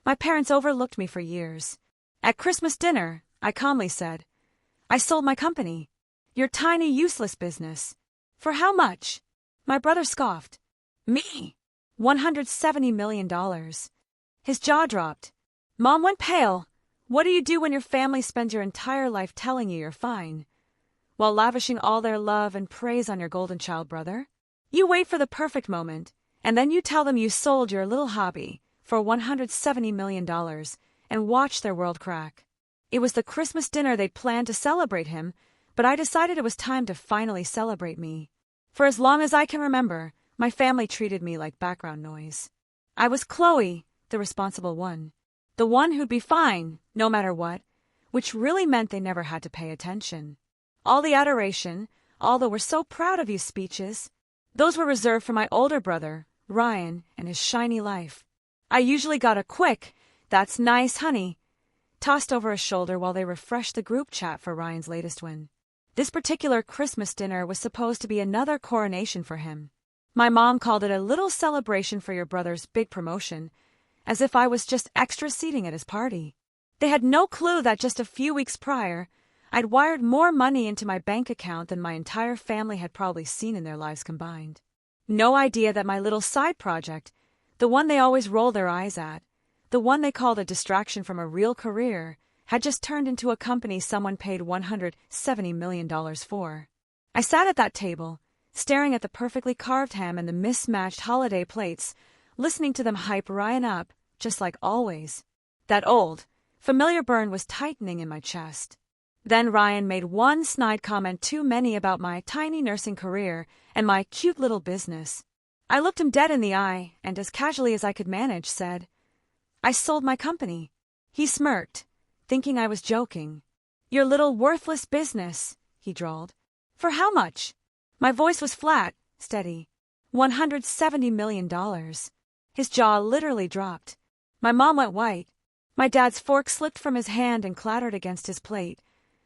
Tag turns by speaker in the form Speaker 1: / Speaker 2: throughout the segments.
Speaker 1: My parents overlooked me for years. At Christmas dinner, I calmly said, "I sold my company. Your tiny, useless business. For how much?" My brother scoffed. "Me? $170 million. His jaw dropped. Mom went pale. What do you do when your family spends your entire life telling you you're fine, while lavishing all their love and praise on your golden child brother? You wait for the perfect moment, and then you tell them you sold your little hobby for $170 million and watch their world crack. It was the Christmas dinner they'd planned to celebrate him, but I decided it was time to finally celebrate me. For as long as I can remember, my family treated me like background noise. I was Chloe, the responsible one. The one who'd be fine, no matter what, which really meant they never had to pay attention. All the adoration, all the "we're so proud of you" speeches, those were reserved for my older brother, Ryan, and his shiny life. I usually got a quick, "That's nice, honey," tossed over his shoulder while they refreshed the group chat for Ryan's latest win. This particular Christmas dinner was supposed to be another coronation for him. My mom called it a little celebration for your brother's big promotion, as if I was just extra seating at his party. They had no clue that just a few weeks prior, I'd wired more money into my bank account than my entire family had probably seen in their lives combined. No idea that my little side project, the one they always roll their eyes at, the one they called a distraction from a real career, had just turned into a company someone paid $170 million for. I sat at that table, staring at the perfectly carved ham and the mismatched holiday plates, listening to them hype Ryan up, just like always. That old, familiar burn was tightening in my chest. Then Ryan made one snide comment too many about my tiny nursing career and my cute little business. I looked him dead in the eye and, as casually as I could manage, said, "I sold my company." He smirked, thinking I was joking. "Your little worthless business," he drawled. "For how much?" My voice was flat, steady. $170 million. His jaw literally dropped. My mom went white. My dad's fork slipped from his hand and clattered against his plate,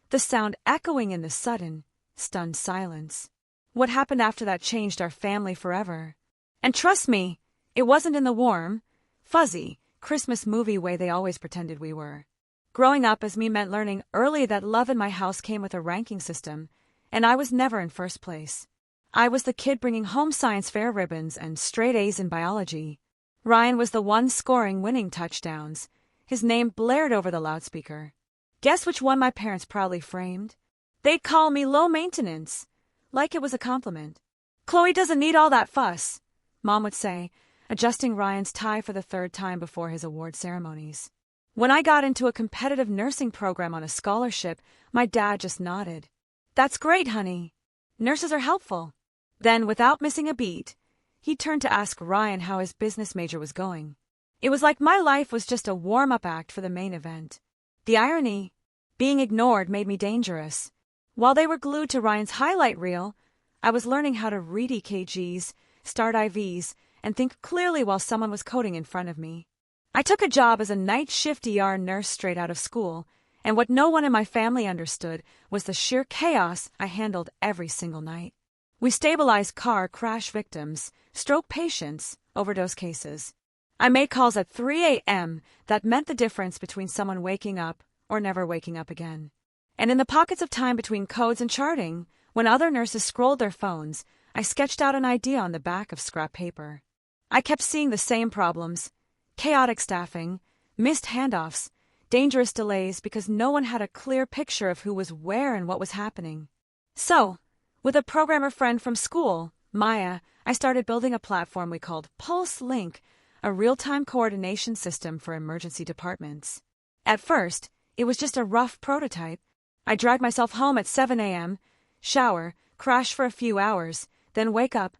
Speaker 1: the sound echoing in the sudden, stunned silence. What happened after that changed our family forever. And trust me, it wasn't in the warm, fuzzy, Christmas movie way they always pretended we were. Growing up as me meant learning early that love in my house came with a ranking system, and I was never in first place. I was the kid bringing home science fair ribbons and straight A's in biology. Ryan was the one scoring winning touchdowns. His name blared over the loudspeaker. Guess which one my parents proudly framed? They'd call me low maintenance, like it was a compliment. "Chloe doesn't need all that fuss," Mom would say, adjusting Ryan's tie for the third time before his award ceremonies. When I got into a competitive nursing program on a scholarship, my dad just nodded. "That's great, honey. Nurses are helpful." Then, without missing a beat, he turned to ask Ryan how his business major was going. It was like my life was just a warm-up act for the main event. The irony, being ignored, made me dangerous. While they were glued to Ryan's highlight reel, I was learning how to read EKGs, start IVs, and think clearly while someone was coding in front of me. I took a job as a night shift ER nurse straight out of school, and what no one in my family understood was the sheer chaos I handled every single night. We stabilized car crash victims, stroke patients, overdose cases. I made calls at 3 a.m. that meant the difference between someone waking up or never waking up again. And in the pockets of time between codes and charting, when other nurses scrolled their phones, I sketched out an idea on the back of scrap paper. I kept seeing the same problems: chaotic staffing, missed handoffs, dangerous delays because no one had a clear picture of who was where and what was happening. So, with a programmer friend from school, Maya, I started building a platform we called Pulse Link, a real-time coordination system for emergency departments. At first, it was just a rough prototype. I dragged myself home at 7 a.m., shower, crash for a few hours, then wake up,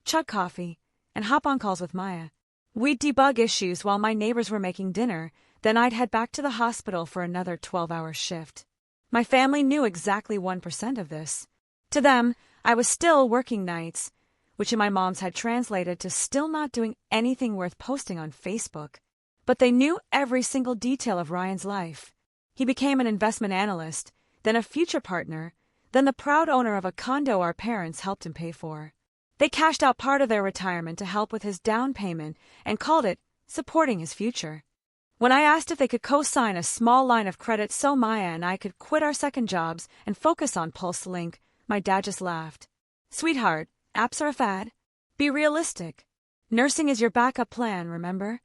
Speaker 1: chug coffee, and hop on calls with Maya. We'd debug issues while my neighbors were making dinner, then I'd head back to the hospital for another 12-hour shift. My family knew exactly 1% of this. To them, I was still working nights, which in my mom's had translated to still not doing anything worth posting on Facebook. But they knew every single detail of Ryan's life. He became an investment analyst, then a future partner, then the proud owner of a condo our parents helped him pay for. They cashed out part of their retirement to help with his down payment and called it supporting his future. When I asked if they could co-sign a small line of credit so Maya and I could quit our second jobs and focus on Pulse Link, my dad just laughed. Sweetheart, apps are a fad. Be realistic. Nursing is your backup plan, remember?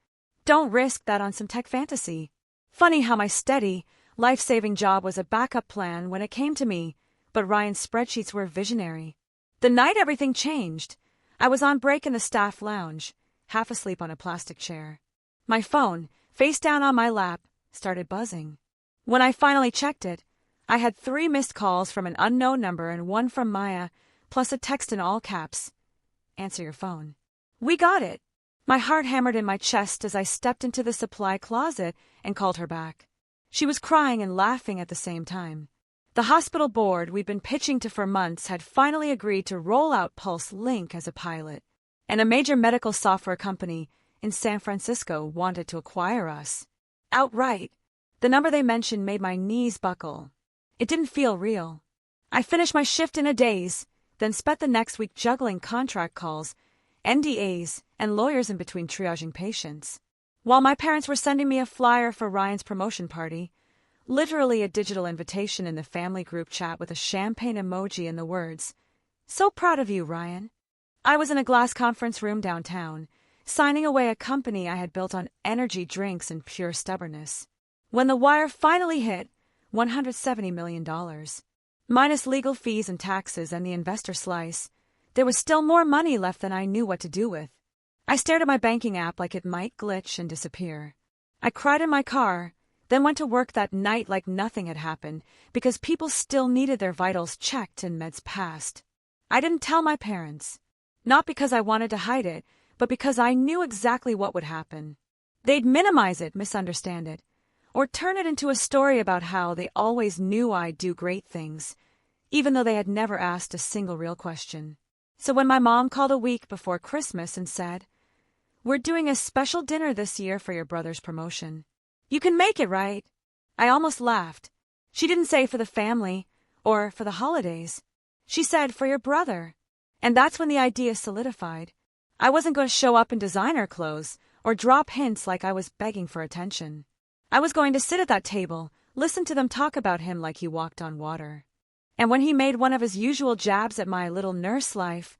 Speaker 1: Don't risk that on some tech fantasy. Funny how my steady, life-saving job was a backup plan when it came to me, but Ryan's spreadsheets were visionary. The night everything changed, I was on break in the staff lounge, half asleep on a plastic chair. My phone, face down on my lap, started buzzing. When I finally checked it, I had 3 missed calls from an unknown number and 1 from Maya, plus a text in all caps. Answer your phone. We got it. My heart hammered in my chest as I stepped into the supply closet and called her back. She was crying and laughing at the same time. The hospital board we'd been pitching to for months had finally agreed to roll out Pulse Link as a pilot, and a major medical software company in San Francisco wanted to acquire us. Outright. The number they mentioned made my knees buckle. It didn't feel real. I finished my shift in a daze, then spent the next week juggling contract calls, NDAs, and lawyers in between triaging patients. While my parents were sending me a flyer for Ryan's promotion party, literally a digital invitation in the family group chat with a champagne emoji and the words, "So proud of you, Ryan." I was in a glass conference room downtown, signing away a company I had built on energy drinks and pure stubbornness. When the wire finally hit, $170 million. Minus legal fees and taxes and the investor slice, there was still more money left than I knew what to do with. I stared at my banking app like it might glitch and disappear. I cried in my car, then went to work that night like nothing had happened because people still needed their vitals checked and meds passed. I didn't tell my parents. Not because I wanted to hide it, but because I knew exactly what would happen. They'd minimize it, misunderstand it, or turn it into a story about how they always knew I'd do great things, even though they had never asked a single real question. So when my mom called a week before Christmas and said, "We're doing a special dinner this year for your brother's promotion. You can make it, right?" I almost laughed. She didn't say for the family or for the holidays. She said for your brother. And that's when the idea solidified. I wasn't going to show up in designer clothes or drop hints like I was begging for attention. I was going to sit at that table, listen to them talk about him like he walked on water. And when he made one of his usual jabs at my little nurse life,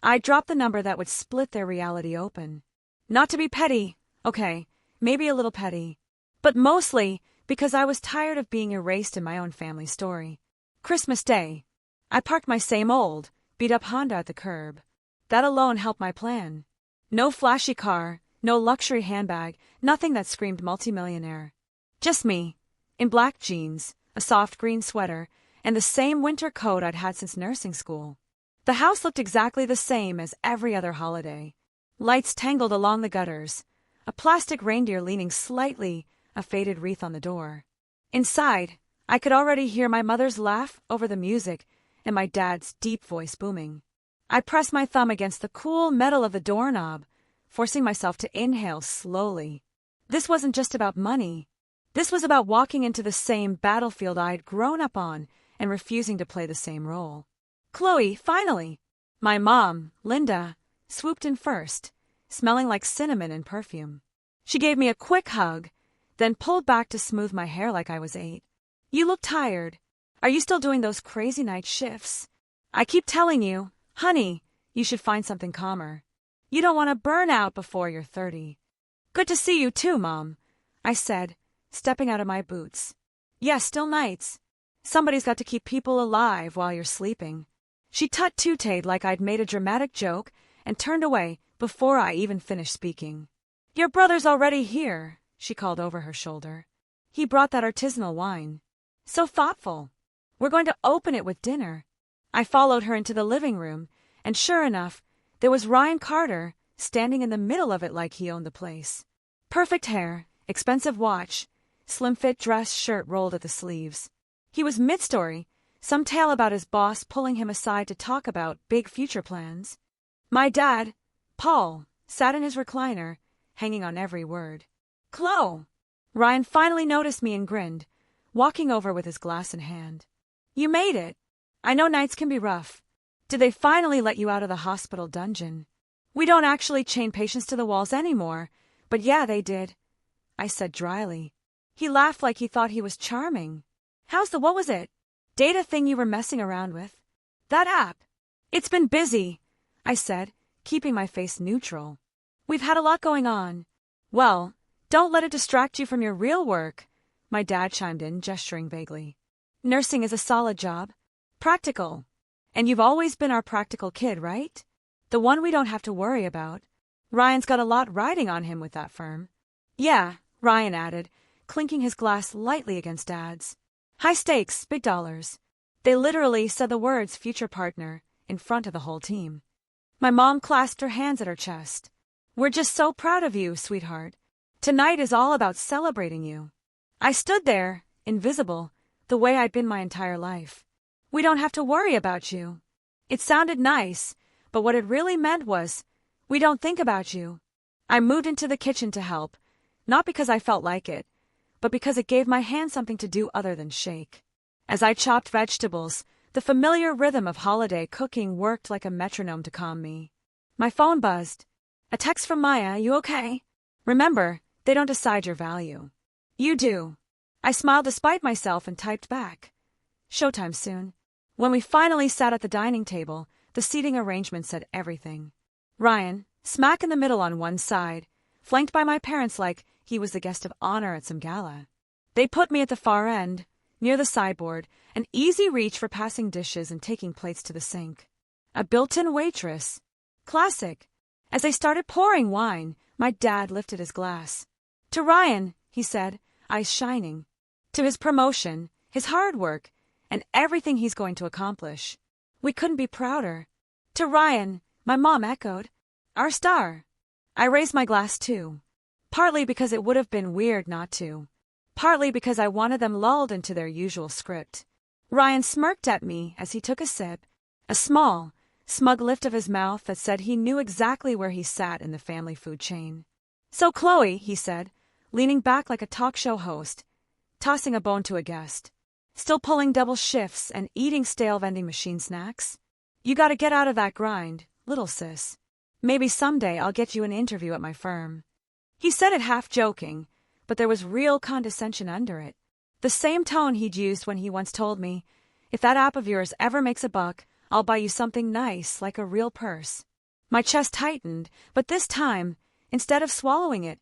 Speaker 1: I dropped the number that would split their reality open. Not to be petty, okay, maybe a little petty, but mostly because I was tired of being erased in my own family story. Christmas Day, I parked my same old, beat-up Honda at the curb. That alone helped my plan. No flashy car, no luxury handbag, nothing that screamed multimillionaire. Just me, in black jeans, a soft green sweater, and the same winter coat I'd had since nursing school. The house looked exactly the same as every other holiday. Lights tangled along the gutters, a plastic reindeer leaning slightly, a faded wreath on the door. Inside, I could already hear my mother's laugh over the music and my dad's deep voice booming. I pressed my thumb against the cool metal of the doorknob, forcing myself to inhale slowly. This wasn't just about money. This was about walking into the same battlefield I'd grown up on and refusing to play the same role. Chloe, finally! My mom, Linda, swooped in first, smelling like cinnamon and perfume. She gave me a quick hug, then pulled back to smooth my hair like I was 8. "You look tired. Are you still doing those crazy night shifts? I keep telling you, honey, you should find something calmer. You don't want to burn out before you're 30. "Good to see you too, Mom," I said, stepping out of my boots. "Yes, still nights. Somebody's got to keep people alive while you're sleeping." She tut-tutted like I'd made a dramatic joke and turned away before I even finished speaking. "Your brother's already here," she called over her shoulder. "He brought that artisanal wine. So thoughtful. We're going to open it with dinner." I followed her into the living room, and sure enough, there was Ryan Carter standing in the middle of it like he owned the place. Perfect hair, expensive watch, slim-fit dress shirt rolled at the sleeves. He was mid-story, some tale about his boss pulling him aside to talk about big future plans. My dad, Paul, sat in his recliner, hanging on every word. "Chloe!" Ryan finally noticed me and grinned, walking over with his glass in hand. "You made it. I know nights can be rough. Did they finally let you out of the hospital dungeon? We don't actually chain patients to the walls anymore, but yeah, they did." I said dryly. He laughed like he thought he was charming. How's the what was it? Data thing you were messing around with? That app? It's been busy, I said, keeping my face neutral. We've had a lot going on. Well, don't let it distract you from your real work, my dad chimed in, gesturing vaguely. Nursing is a solid job. Practical. And you've always been our practical kid, right? The one we don't have to worry about. Ryan's got a lot riding on him with that firm. Yeah, Ryan added, clinking his glass lightly against Dad's. High stakes, big dollars. They literally said the words future partner in front of the whole team. My mom clasped her hands at her chest. We're just so proud of you, sweetheart. Tonight is all about celebrating you. I stood there, invisible, the way I'd been my entire life. We don't have to worry about you. It sounded nice, but what it really meant was, we don't think about you. I moved into the kitchen to help, not because I felt like it, but because it gave my hand something to do other than shake. As I chopped vegetables, the familiar rhythm of holiday cooking worked like a metronome to calm me. My phone buzzed. A text from Maya, you okay? Remember, they don't decide your value. You do. I smiled despite myself and typed back. Showtime soon. When we finally sat at the dining table, the seating arrangement said everything. Ryan, smack in the middle on one side, flanked by my parents like he was the guest of honor at some gala. They put me at the far end, near the sideboard, an easy reach for passing dishes and taking plates to the sink. A built-in waitress. Classic. As they started pouring wine, my dad lifted his glass. To Ryan, he said, eyes shining. To his promotion, his hard work, and everything he's going to accomplish. We couldn't be prouder. To Ryan, my mom echoed. Our star. I raised my glass too. Partly because it would have been weird not to. Partly because I wanted them lulled into their usual script. Ryan smirked at me as he took a sip, a small, smug lift of his mouth that said he knew exactly where he sat in the family food chain. So Chloe, he said, leaning back like a talk show host, tossing a bone to a guest. Still pulling double shifts and eating stale vending machine snacks? You gotta get out of that grind, little sis. Maybe someday I'll get you an interview at my firm. He said it half joking, but there was real condescension under it. The same tone he'd used when he once told me, if that app of yours ever makes a buck, I'll buy you something nice like a real purse. My chest tightened, but this time, instead of swallowing it,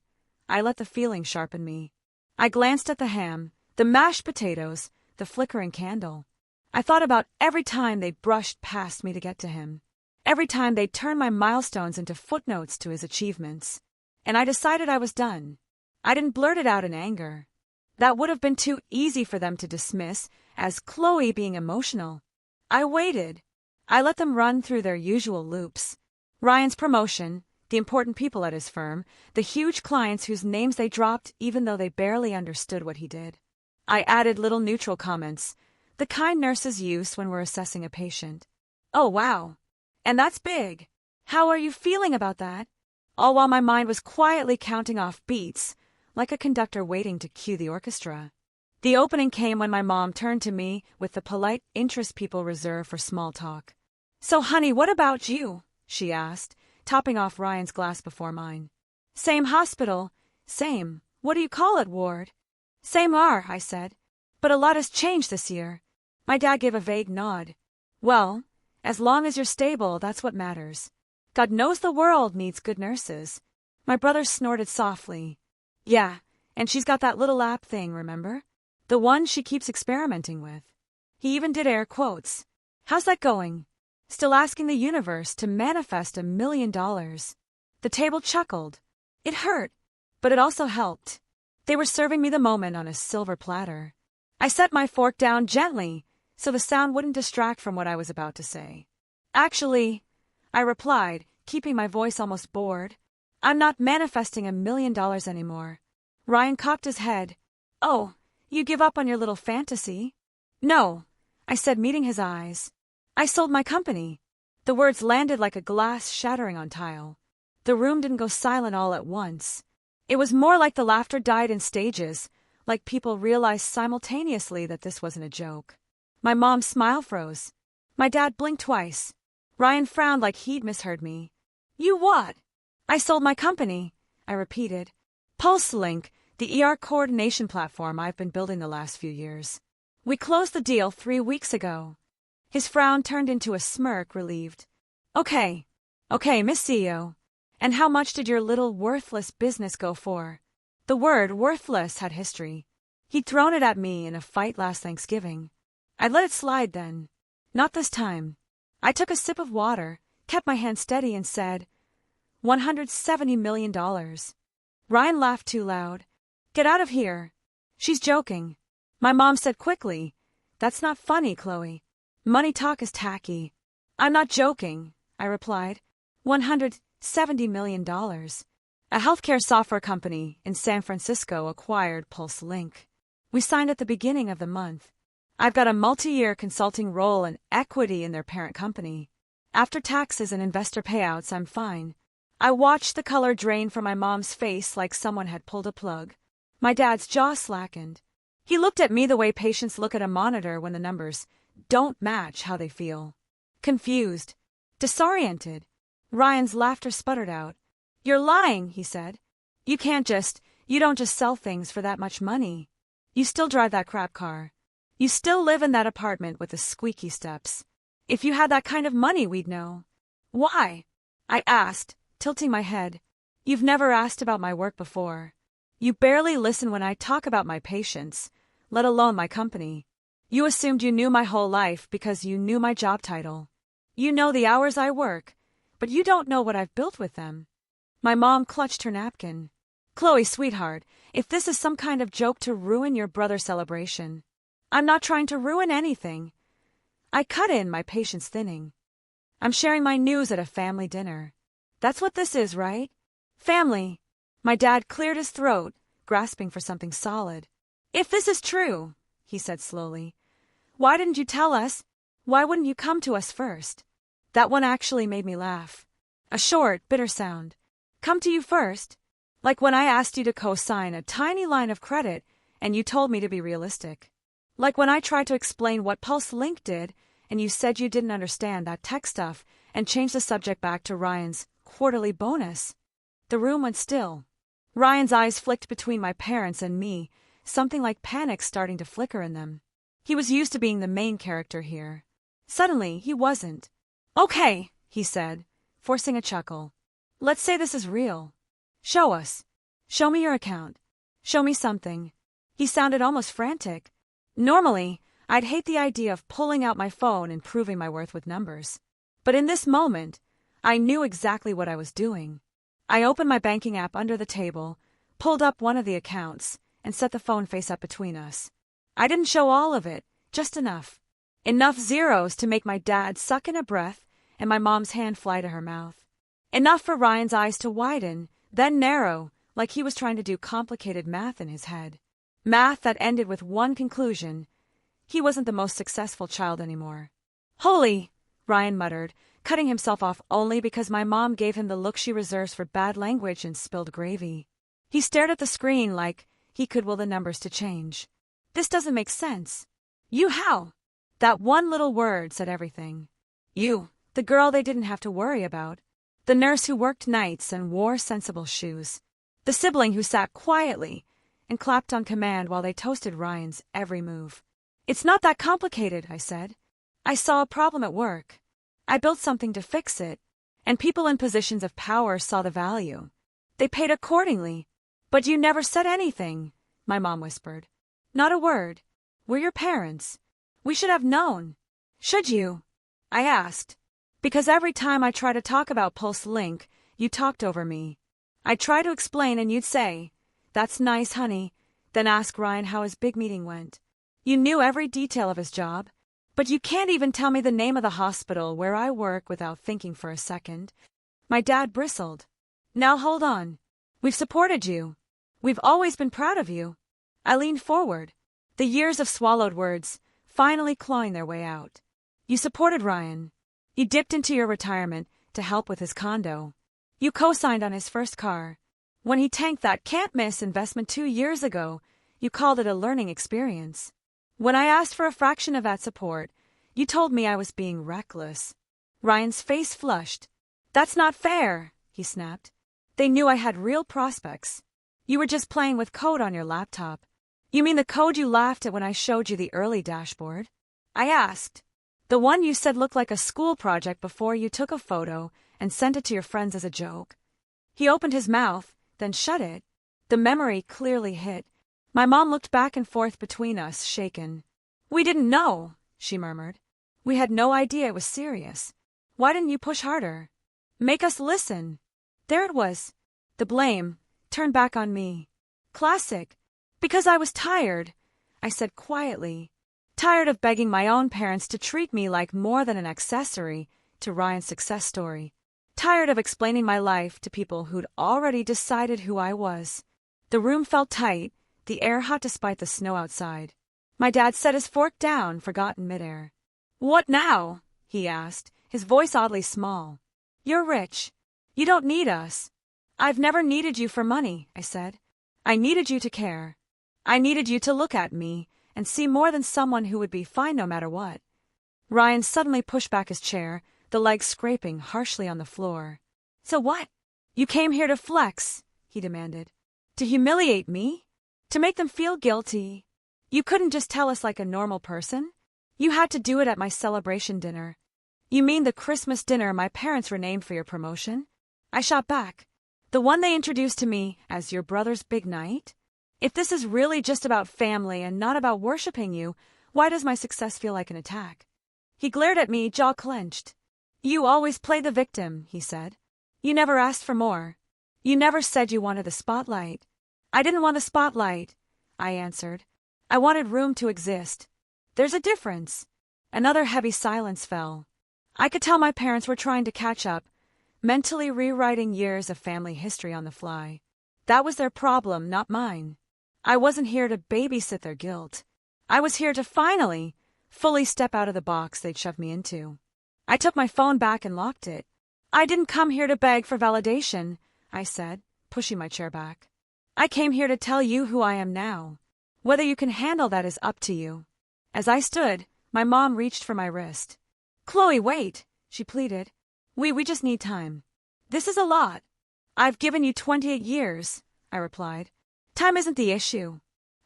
Speaker 1: I let the feeling sharpen me. I glanced at the ham, the mashed potatoes, the flickering candle. I thought about every time they brushed past me to get to him. Every time they turned my milestones into footnotes to his achievements. And I decided I was done. I didn't blurt it out in anger. That would have been too easy for them to dismiss as Chloe being emotional. I waited. I let them run through their usual loops. Ryan's promotion, the important people at his firm, the huge clients whose names they dropped even though they barely understood what he did. I added little neutral comments, the kind nurses use when we're assessing a patient. Oh, wow. And that's big. How are you feeling about that? All while my mind was quietly counting off beats, like a conductor waiting to cue the orchestra. The opening came when my mom turned to me with the polite interest people reserve for small talk. So, honey, what about you? She asked, topping off Ryan's glass before mine. Same hospital. Same. What do you call it, ward? Same R, I said. But a lot has changed this year. My dad gave a vague nod. Well, as long as you're stable, that's what matters. God knows the world needs good nurses. My brother snorted softly. Yeah, and she's got that little app thing, remember? The one she keeps experimenting with. He even did air quotes. How's that going? Still asking the universe to manifest $1 million. The table chuckled. It hurt, but it also helped. They were serving me the moment on a silver platter. I set my fork down gently, so the sound wouldn't distract from what I was about to say. Actually, I replied, keeping my voice almost bored, I'm not manifesting $1 million anymore. Ryan cocked his head. Oh, you give up on your little fantasy? No, I said, meeting his eyes. I sold my company. The words landed like a glass shattering on tile. The room didn't go silent all at once. It was more like the laughter died in stages, like people realized simultaneously that this wasn't a joke. My mom's smile froze. My dad blinked twice. Ryan frowned like he'd misheard me. You what? I sold my company, I repeated. PulseLink, the ER coordination platform I've been building the last few years. We closed the deal 3 weeks ago. His frown turned into a smirk, relieved. Okay, Miss CEO. And how much did your little worthless business go for? The word worthless had history. He'd thrown it at me in a fight last Thanksgiving. I let it slide then. Not this time. I took a sip of water, kept my hand steady, and said, $170 million. Ryan laughed too loud. Get out of here. She's joking. My mom said quickly, That's not funny, Chloe. Money talk is tacky. I'm not joking, I replied. $170 million. A healthcare software company in San Francisco acquired Pulse Link. We signed at the beginning of the month. I've got a multi-year consulting role and equity in their parent company. After taxes and investor payouts, I'm fine. I watched the color drain from my mom's face like someone had pulled a plug. My dad's jaw slackened. He looked at me the way patients look at a monitor when the numbers don't match how they feel. Confused. Disoriented. Ryan's laughter sputtered out. You're lying, he said. You don't just sell things for that much money. You still drive that crap car. You still live in that apartment with the squeaky steps. If you had that kind of money, we'd know. Why? I asked, tilting my head. You've never asked about my work before. You barely listen when I talk about my patients, let alone my company. You assumed you knew my whole life because you knew my job title. You know the hours I work, but you don't know what I've built with them. My mom clutched her napkin. Chloe, sweetheart, if this is some kind of joke to ruin your brother's celebration. I'm not trying to ruin anything. I cut in, my patience thinning. I'm sharing my news at a family dinner. That's what this is, right? Family. My dad cleared his throat, grasping for something solid. If this is true, he said slowly, why didn't you tell us? Why wouldn't you come to us first? That one actually made me laugh. A short, bitter sound. Come to you first? Like when I asked you to co-sign a tiny line of credit and you told me to be realistic. Like when I tried to explain what Pulse Link did and you said you didn't understand that tech stuff and changed the subject back to Ryan's quarterly bonus. The room went still. Ryan's eyes flicked between my parents and me, something like panic starting to flicker in them. He was used to being the main character here. Suddenly, he wasn't. Okay, he said, forcing a chuckle. Let's say this is real. Show us. Show me your account. Show me something. He sounded almost frantic. Normally, I'd hate the idea of pulling out my phone and proving my worth with numbers. But in this moment, I knew exactly what I was doing. I opened my banking app under the table, pulled up one of the accounts, and set the phone face up between us. I didn't show all of it, just enough. Enough zeros to make my dad suck in a breath and my mom's hand fly to her mouth. Enough for Ryan's eyes to widen, then narrow, like he was trying to do complicated math in his head. Math that ended with one conclusion. He wasn't the most successful child anymore. Holy, Ryan muttered, cutting himself off only because my mom gave him the look she reserves for bad language and spilled gravy. He stared at the screen like he could will the numbers to change. This doesn't make sense. You how? That one little word said everything. You, the girl they didn't have to worry about. The nurse who worked nights and wore sensible shoes. The sibling who sat quietly and clapped on command while they toasted Ryan's every move. It's not that complicated, I said. I saw a problem at work. I built something to fix it, and people in positions of power saw the value. They paid accordingly. But you never said anything, my mom whispered. Not a word. We're your parents. We should have known. Should you? I asked. Because every time I try to talk about Pulse Link, you talked over me. I'd try to explain and you'd say, That's nice, honey, then ask Ryan how his big meeting went. You knew every detail of his job, but you can't even tell me the name of the hospital where I work without thinking for a second. My dad bristled. Now hold on. We've supported you. We've always been proud of you. I leaned forward, the years of swallowed words finally clawing their way out. You supported Ryan. You dipped into your retirement to help with his condo. You co-signed on his first car. When he tanked that can't-miss investment 2 years ago, you called it a learning experience. When I asked for a fraction of that support, you told me I was being reckless. Ryan's face flushed. That's not fair, he snapped. They knew I had real prospects. You were just playing with code on your laptop. You mean the code you laughed at when I showed you the early dashboard? I asked. The one you said looked like a school project before you took a photo and sent it to your friends as a joke. He opened his mouth, then shut it. The memory clearly hit. My mom looked back and forth between us, shaken. We didn't know, she murmured. We had no idea it was serious. Why didn't you push harder? Make us listen. There it was. The blame turned back on me. Classic. Because I was tired, I said quietly. Tired of begging my own parents to treat me like more than an accessory to Ryan's success story. Tired of explaining my life to people who'd already decided who I was. The room felt tight, the air hot despite the snow outside. My dad set his fork down, forgotten midair. What now? He asked, his voice oddly small. You're rich. You don't need us. I've never needed you for money, I said. I needed you to care. I needed you to look at me and see more than someone who would be fine no matter what. Ryan suddenly pushed back his chair, the legs scraping harshly on the floor. So what? You came here to flex, he demanded. To humiliate me? To make them feel guilty? You couldn't just tell us like a normal person? You had to do it at my celebration dinner. You mean the Christmas dinner my parents renamed for your promotion? I shot back. The one they introduced to me as your brother's big night? If this is really just about family and not about worshipping you, why does my success feel like an attack? He glared at me, jaw clenched. You always play the victim, he said. You never asked for more. You never said you wanted the spotlight. I didn't want the spotlight, I answered. I wanted room to exist. There's a difference. Another heavy silence fell. I could tell my parents were trying to catch up, mentally rewriting years of family history on the fly. That was their problem, not mine. I wasn't here to babysit their guilt. I was here to finally, fully step out of the box they'd shoved me into. I took my phone back and locked it. I didn't come here to beg for validation, I said, pushing my chair back. I came here to tell you who I am now. Whether you can handle that is up to you. As I stood, my mom reached for my wrist. Chloe, wait, she pleaded. We just need time. This is a lot. I've given you 28 years, I replied. Time isn't the issue.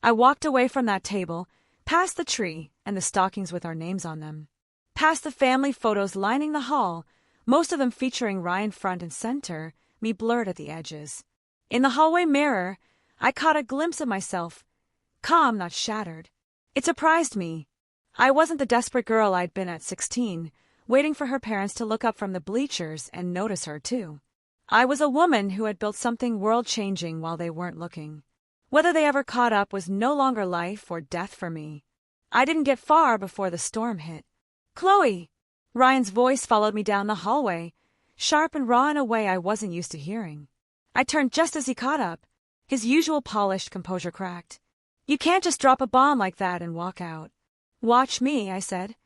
Speaker 1: I walked away from that table, past the tree and the stockings with our names on them, past the family photos lining the hall, most of them featuring Ryan front and center, me blurred at the edges. In the hallway mirror, I caught a glimpse of myself, calm, not shattered. It surprised me. I wasn't the desperate girl I'd been at 16, waiting for her parents to look up from the bleachers and notice her, too. I was a woman who had built something world-changing while they weren't looking. Whether they ever caught up was no longer life or death for me. I didn't get far before the storm hit. Chloe! Ryan's voice followed me down the hallway, sharp and raw in a way I wasn't used to hearing. I turned just as he caught up. His usual polished composure cracked. You can't just drop a bomb like that and walk out. Watch me, I said.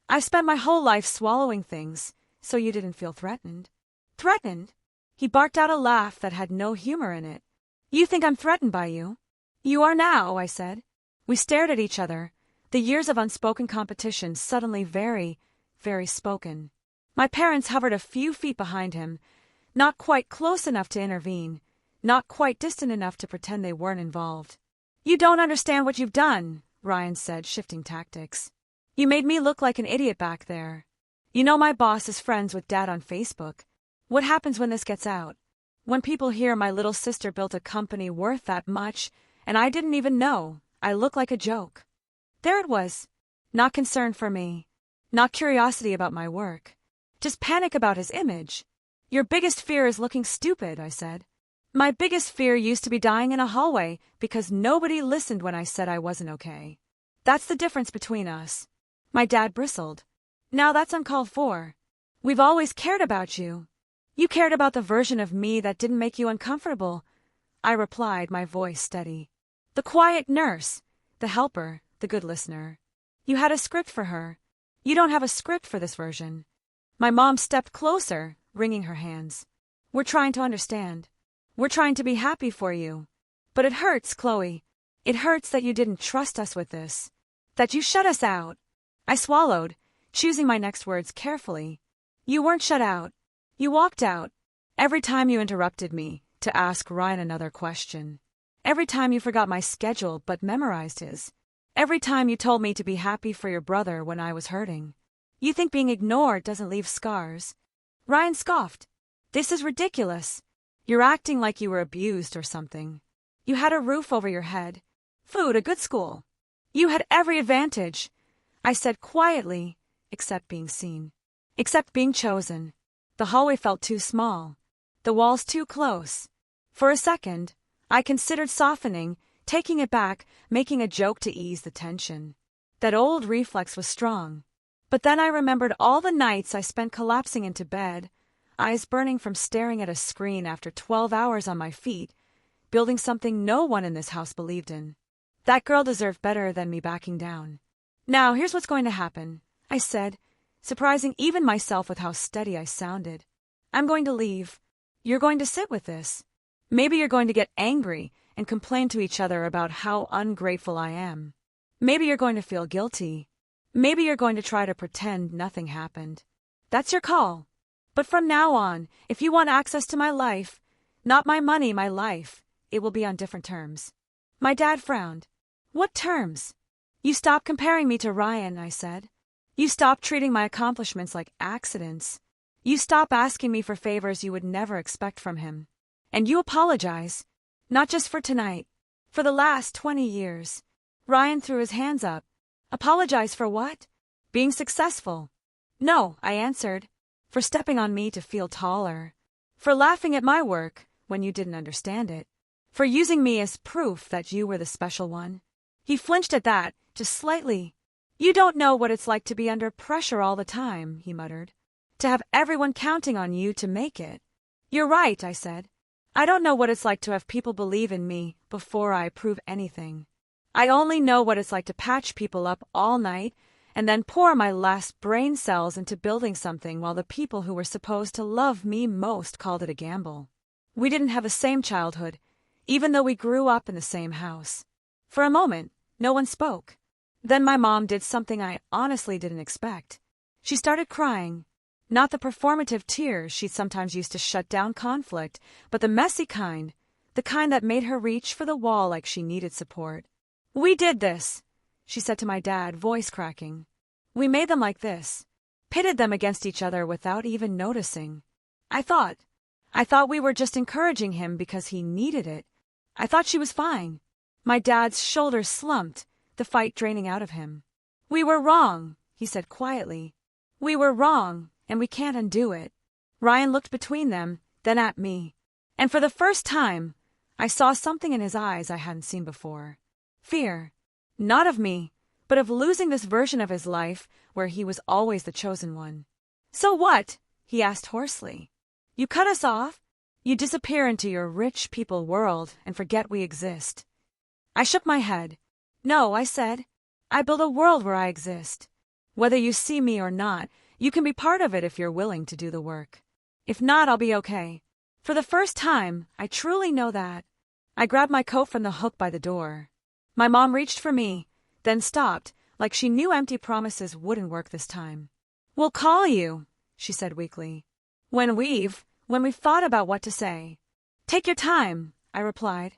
Speaker 1: I've spent my whole life swallowing things, so you didn't feel threatened. Threatened? He barked out a laugh that had no humor in it. You think I'm threatened by you? You are now, I said. We stared at each other, the years of unspoken competition suddenly very, very spoken. My parents hovered a few feet behind him, not quite close enough to intervene, not quite distant enough to pretend they weren't involved. You don't understand what you've done, Ryan said, shifting tactics. You made me look like an idiot back there. You know my boss is friends with Dad on Facebook. What happens when this gets out? When people hear my little sister built a company worth that much, and I didn't even know, I look like a joke. There it was. Not concern for me. Not curiosity about my work. Just panic about his image. Your biggest fear is looking stupid, I said. My biggest fear used to be dying in a hallway because nobody listened when I said I wasn't okay. That's the difference between us. My dad bristled. Now that's uncalled for. We've always cared about you. You cared about the version of me that didn't make you uncomfortable, I replied, my voice steady. The quiet nurse, the helper, the good listener. You had a script for her. You don't have a script for this version. My mom stepped closer, wringing her hands. We're trying to understand. We're trying to be happy for you. But it hurts, Chloe. It hurts that you didn't trust us with this. That you shut us out. I swallowed, choosing my next words carefully. You weren't shut out. You walked out, every time you interrupted me, to ask Ryan another question. Every time you forgot my schedule but memorized his. Every time you told me to be happy for your brother when I was hurting. You think being ignored doesn't leave scars? Ryan scoffed. This is ridiculous. You're acting like you were abused or something. You had a roof over your head, food, a good school. You had every advantage, I said quietly, except being seen. Except being chosen. The hallway felt too small. The walls too close. For a second, I considered softening, taking it back, making a joke to ease the tension. That old reflex was strong. But then I remembered all the nights I spent collapsing into bed, eyes burning from staring at a screen after 12 hours on my feet, building something no one in this house believed in. That girl deserved better than me backing down. Now, here's what's going to happen, I said, surprising even myself with how steady I sounded. I'm going to leave. You're going to sit with this. Maybe you're going to get angry and complain to each other about how ungrateful I am. Maybe you're going to feel guilty. Maybe you're going to try to pretend nothing happened. That's your call. But from now on, if you want access to my life, not my money, my life, it will be on different terms. My dad frowned. What terms? You stop comparing me to Ryan, I said. You stop treating my accomplishments like accidents. You stop asking me for favors you would never expect from him. And you apologize. Not just for tonight. For the last 20 years. Ryan threw his hands up. Apologize for what? Being successful. No, I answered. For stepping on me to feel taller. For laughing at my work when you didn't understand it. For using me as proof that you were the special one. He flinched at that, just slightly. You don't know what it's like to be under pressure all the time, he muttered. To have everyone counting on you to make it. You're right, I said. I don't know what it's like to have people believe in me before I prove anything. I only know what it's like to patch people up all night and then pour my last brain cells into building something while the people who were supposed to love me most called it a gamble. We didn't have the same childhood, even though we grew up in the same house. For a moment, no one spoke. Then my mom did something I honestly didn't expect. She started crying. Not the performative tears she'd sometimes used to shut down conflict, but the messy kind, the kind that made her reach for the wall like she needed support. We did this, she said to my dad, voice cracking. We made them like this. Pitted them against each other without even noticing. I thought we were just encouraging him because he needed it. I thought she was fine. My dad's shoulders slumped, the fight draining out of him. We were wrong, he said quietly. We were wrong, and we can't undo it. Ryan looked between them, then at me. And for the first time, I saw something in his eyes I hadn't seen before. Fear. Not of me, but of losing this version of his life where he was always the chosen one. So what? He asked hoarsely. You cut us off? You disappear into your rich people world and forget we exist. I shook my head. No, I said. I build a world where I exist. Whether you see me or not, you can be part of it if you're willing to do the work. If not, I'll be okay. For the first time, I truly know that. I grabbed my coat from the hook by the door. My mom reached for me, then stopped, like she knew empty promises wouldn't work this time. We'll call you, she said weakly. When we've thought about what to say. Take your time, I replied.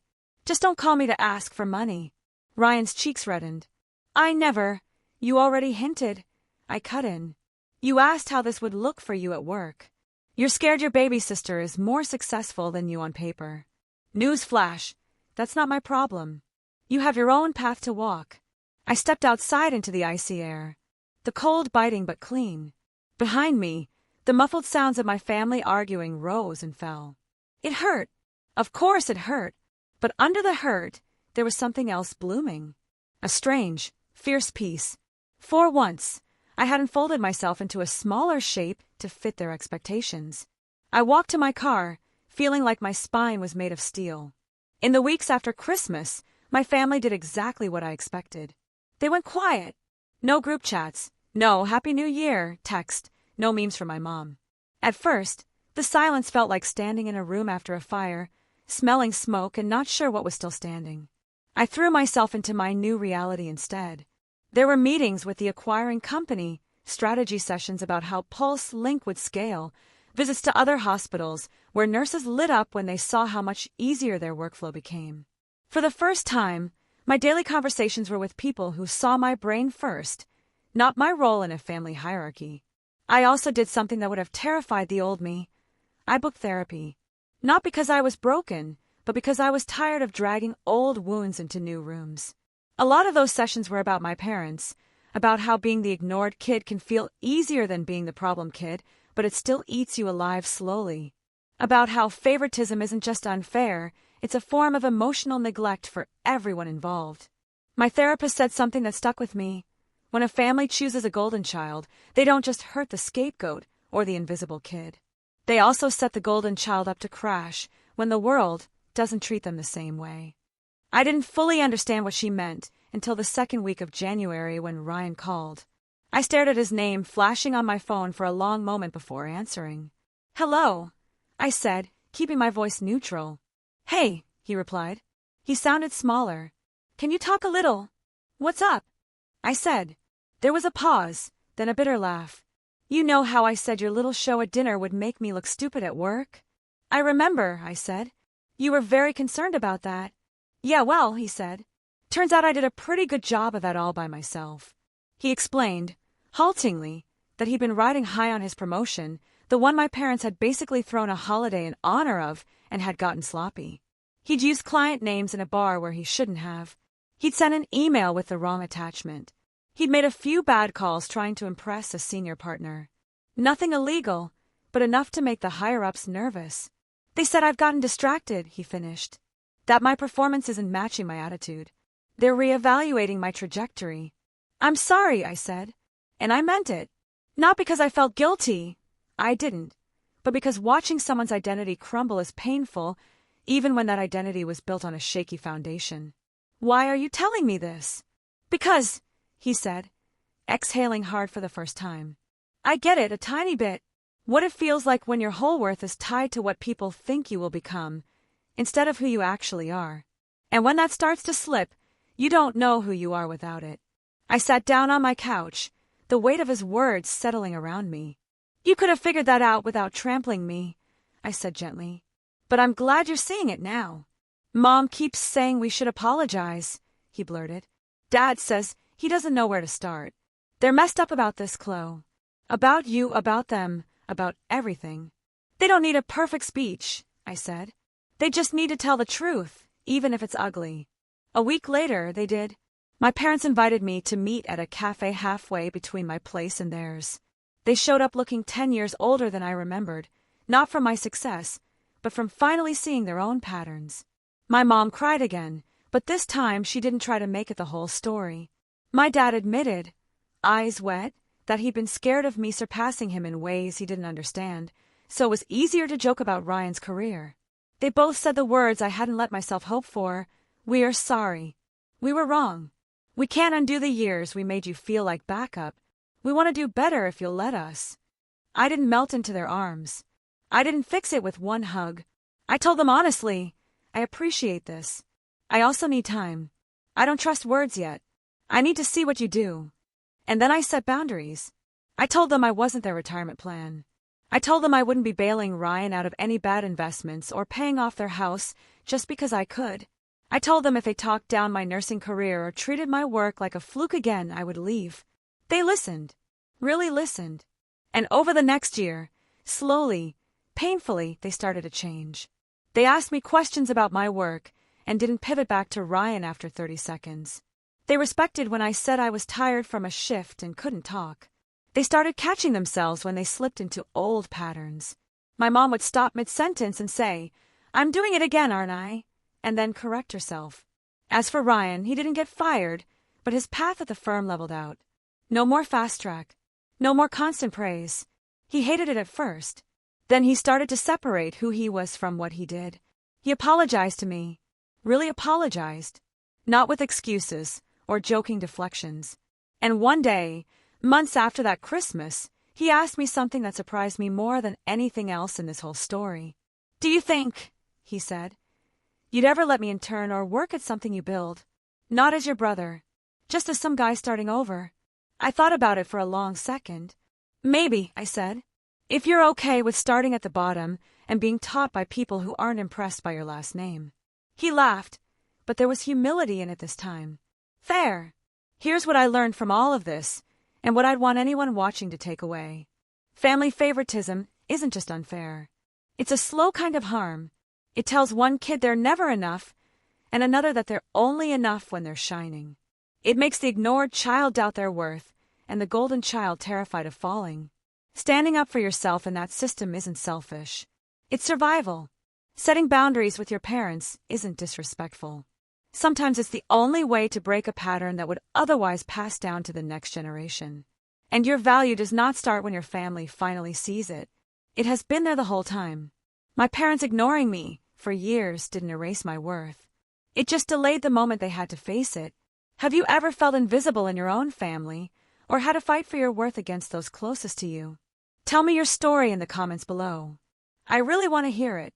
Speaker 1: Just don't call me to ask for money. Ryan's cheeks reddened. I never. You already hinted. I cut in. You asked how this would look for you at work. You're scared your baby sister is more successful than you on paper. Newsflash. That's not my problem. You have your own path to walk. I stepped outside into the icy air. The cold biting but clean. Behind me, the muffled sounds of my family arguing rose and fell. It hurt. Of course it hurt. But under the hurt, there was something else blooming. A strange, fierce peace. For once, I hadn't folded myself into a smaller shape to fit their expectations. I walked to my car, feeling like my spine was made of steel. In the weeks after Christmas, my family did exactly what I expected. They went quiet. No group chats. No Happy New Year text. No memes from my mom. At first, the silence felt like standing in a room after a fire, smelling smoke and not sure what was still standing. I threw myself into my new reality instead. There were meetings with the acquiring company, strategy sessions about how Pulse Link would scale, visits to other hospitals where nurses lit up when they saw how much easier their workflow became. For the first time, my daily conversations were with people who saw my brain first, not my role in a family hierarchy. I also did something that would have terrified the old me. I booked therapy. Not because I was broken, but because I was tired of dragging old wounds into new rooms. A lot of those sessions were about my parents, about how being the ignored kid can feel easier than being the problem kid, but it still eats you alive slowly. About how favoritism isn't just unfair, it's a form of emotional neglect for everyone involved. My therapist said something that stuck with me. When a family chooses a golden child, they don't just hurt the scapegoat or the invisible kid. They also set the golden child up to crash when the world doesn't treat them the same way. I didn't fully understand what she meant until the second week of January when Ryan called. I stared at his name flashing on my phone for a long moment before answering. "Hello," I said, keeping my voice neutral. "Hey," he replied. He sounded smaller. "Can you talk a little? What's up?" I said. There was a pause, then a bitter laugh. "You know how I said your little show at dinner would make me look stupid at work?" "I remember," I said. "You were very concerned about that." "Yeah, well," he said. "Turns out I did a pretty good job of that all by myself." He explained, haltingly, that he'd been riding high on his promotion, the one my parents had basically thrown a holiday in honor of and had gotten sloppy. He'd used client names in a bar where he shouldn't have. He'd sent an email with the wrong attachment. He'd made a few bad calls trying to impress a senior partner. Nothing illegal, but enough to make the higher-ups nervous. "They said I've gotten distracted," he finished. "That my performance isn't matching my attitude. They're reevaluating my trajectory." "I'm sorry," I said. And I meant it. Not because I felt guilty. I didn't. But because watching someone's identity crumble is painful, even when that identity was built on a shaky foundation. "Why are you telling me this?" "Because," he said, exhaling hard for the first time. "I get it a tiny bit. What it feels like when your whole worth is tied to what people think you will become, instead of who you actually are. And when that starts to slip, you don't know who you are without it." I sat down on my couch, the weight of his words settling around me. "You could have figured that out without trampling me," I said gently. "But I'm glad you're seeing it now." "Mom keeps saying we should apologize," he blurted. "Dad says he doesn't know where to start. They're messed up about this, Chloe. About you, about them, about everything." "They don't need a perfect speech," I said. "They just need to tell the truth, even if it's ugly." A week later, they did. My parents invited me to meet at a cafe halfway between my place and theirs. They showed up looking 10 years older than I remembered, not from my success, but from finally seeing their own patterns. My mom cried again, but this time she didn't try to make it the whole story. My dad admitted, eyes wet, that he'd been scared of me surpassing him in ways he didn't understand, so it was easier to joke about Ryan's career. They both said the words I hadn't let myself hope for. "We're sorry. We were wrong. We can't undo the years we made you feel like backup. We want to do better if you'll let us." I didn't melt into their arms. I didn't fix it with one hug. I told them honestly, "I appreciate this. I also need time. I don't trust words yet. I need to see what you do." And then I set boundaries. I told them I wasn't their retirement plan. I told them I wouldn't be bailing Ryan out of any bad investments or paying off their house just because I could. I told them if they talked down my nursing career or treated my work like a fluke again, I would leave. They listened. Really listened. And over the next year, slowly, painfully, they started to change. They asked me questions about my work and didn't pivot back to Ryan after 30 seconds. They respected when I said I was tired from a shift and couldn't talk. They started catching themselves when they slipped into old patterns. My mom would stop mid-sentence and say, "I'm doing it again, aren't I?" and then correct herself. As for Ryan, he didn't get fired, but his path at the firm leveled out. No more fast track. No more constant praise. He hated it at first. Then he started to separate who he was from what he did. He apologized to me. Really apologized. Not with excuses or joking deflections. And one day, months after that Christmas, he asked me something that surprised me more than anything else in this whole story. "Do you think," he said, "you'd ever let me intern or work at something you build? Not as your brother, just as some guy starting over." I thought about it for a long second. "Maybe," I said, "if you're okay with starting at the bottom and being taught by people who aren't impressed by your last name." He laughed, but there was humility in it this time. Fair. Here's what I learned from all of this, and what I'd want anyone watching to take away. Family favoritism isn't just unfair. It's a slow kind of harm. It tells one kid they're never enough, and another that they're only enough when they're shining. It makes the ignored child doubt their worth, and the golden child terrified of falling. Standing up for yourself in that system isn't selfish. It's survival. Setting boundaries with your parents isn't disrespectful. Sometimes it's the only way to break a pattern that would otherwise pass down to the next generation. And your value does not start when your family finally sees it. It has been there the whole time. My parents ignoring me for years didn't erase my worth. It just delayed the moment they had to face it. Have you ever felt invisible in your own family, or had to fight for your worth against those closest to you? Tell me your story in the comments below. I really want to hear it.